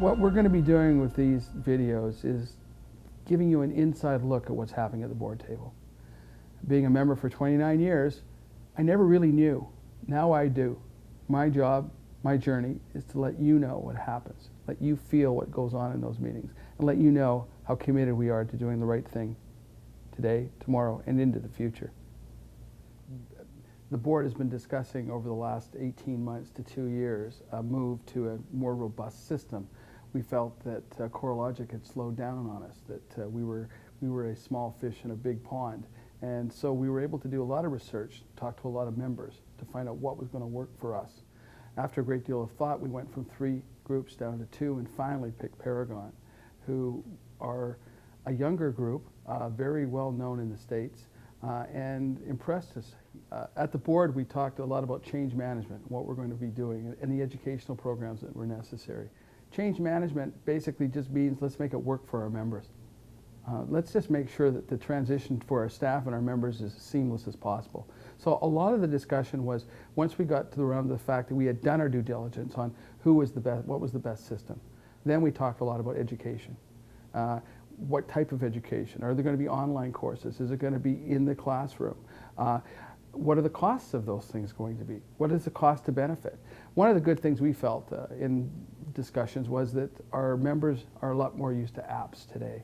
What we're going to be doing with these videos is giving you an inside look at what's happening at the board table. Being a member for 29 years, I never really knew. Now I do. My job, my journey, is to let you know what happens, let you feel what goes on in those meetings, and let you know how committed we are to doing the right thing today, tomorrow, and into the future. The board has been discussing over the last 18 months to 2 years a move to a more robust system. We felt that CoreLogic had slowed down on us, that we were a small fish in a big pond. And so we were able to do a lot of research, talk to a lot of members to find out what was going to work for us. After a great deal of thought, we went from 3 groups down to 2 and finally picked Paragon, who are a younger group, very well known in the States, and impressed us. At the board, we talked a lot about change management, what we're going to be doing, and the educational programs that were necessary. Change management basically just means let's make it work for our members. Let's just make sure that the transition for our staff and our members is as seamless as possible. So a lot of the discussion was, once we got to the realm of the fact that we had done our due diligence on who was the best, what was the best system, then we talked a lot about education. What type of education? Are there going to be online courses? Is it going to be in the classroom? What are the costs of those things going to be? What is the cost to benefit? One of the good things we felt in discussions was that our members are a lot more used to apps today.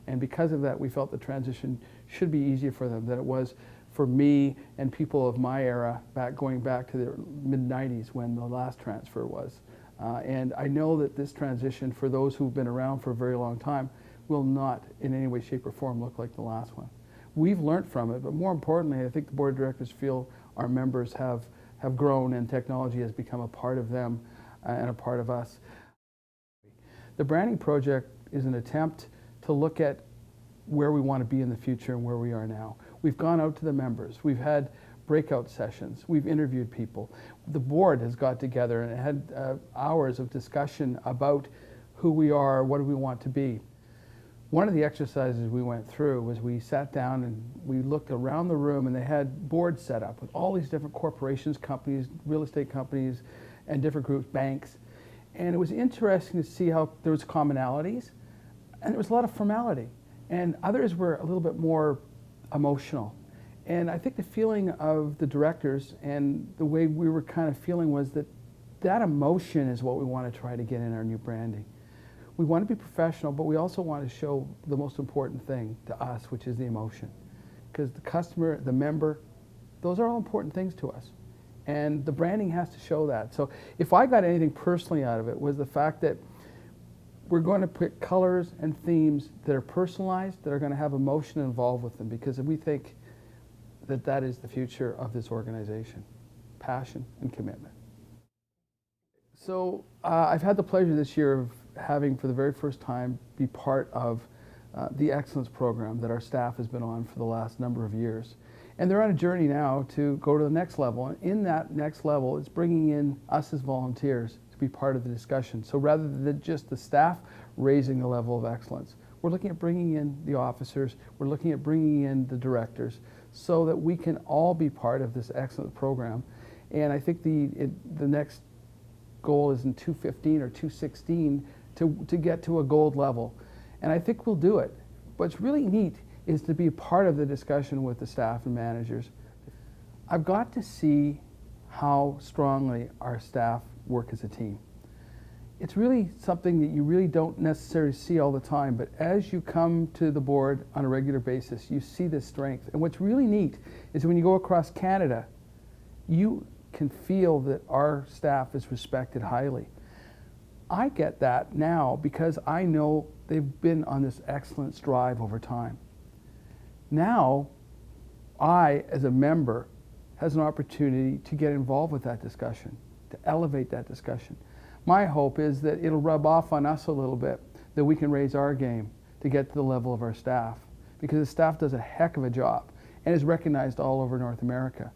And because of that, we felt the transition should be easier for them than it was for me and people of my era, going back to the mid-90s when the last transfer was. And I know that this transition, for those who've been around for a very long time, will not in any way, shape, or form look like the last one. We've learned from it, but more importantly, I think the board of directors feel our members have grown and technology has become a part of them and a part of us. The branding project is an attempt to look at where we want to be in the future and where we are now. We've gone out to the members. We've had breakout sessions. We've interviewed people. The board has got together and had hours of discussion about who we are, what do we want to be. One of the exercises we went through was we sat down and we looked around the room, and they had boards set up with all these different corporations, companies, real estate companies, and different groups, banks. And it was interesting to see how there was commonalities, and there was a lot of formality. And others were a little bit more emotional. And I think the feeling of the directors and the way we were kind of feeling was that that emotion is what we want to try to get in our new branding. We want to be professional, but we also want to show the most important thing to us, which is the emotion. Because the customer, the member, those are all important things to us. And the branding has to show that. So if I got anything personally out of it, was the fact that we're going to pick colors and themes that are personalized, that are going to have emotion involved with them, because we think that that is the future of this organization, passion and commitment. So I've had the pleasure this year of having, for the very first time, be part of the Excellence Program that our staff has been on for the last number of years. And they're on a journey now to go to the next level. And in that next level, it's bringing in us as volunteers to be part of the discussion. So rather than just the staff raising the level of excellence, we're looking at bringing in the officers, we're looking at bringing in the directors, so that we can all be part of this excellent program. And I think the next goal is in 2015 or 2016 to get to a gold level. And I think we'll do it. What's really neat is to be a part of the discussion with the staff and managers. I've got to see how strongly our staff work as a team. It's really something that you really don't necessarily see all the time, but as you come to the board on a regular basis, you see this strength. And what's really neat is when you go across Canada, you can feel that our staff is respected highly. I get that now because I know they've been on this excellence drive over time. Now, I, as a member, has an opportunity to get involved with that discussion, to elevate that discussion. My hope is that it'll rub off on us a little bit, that we can raise our game to get to the level of our staff, because the staff does a heck of a job and is recognized all over North America.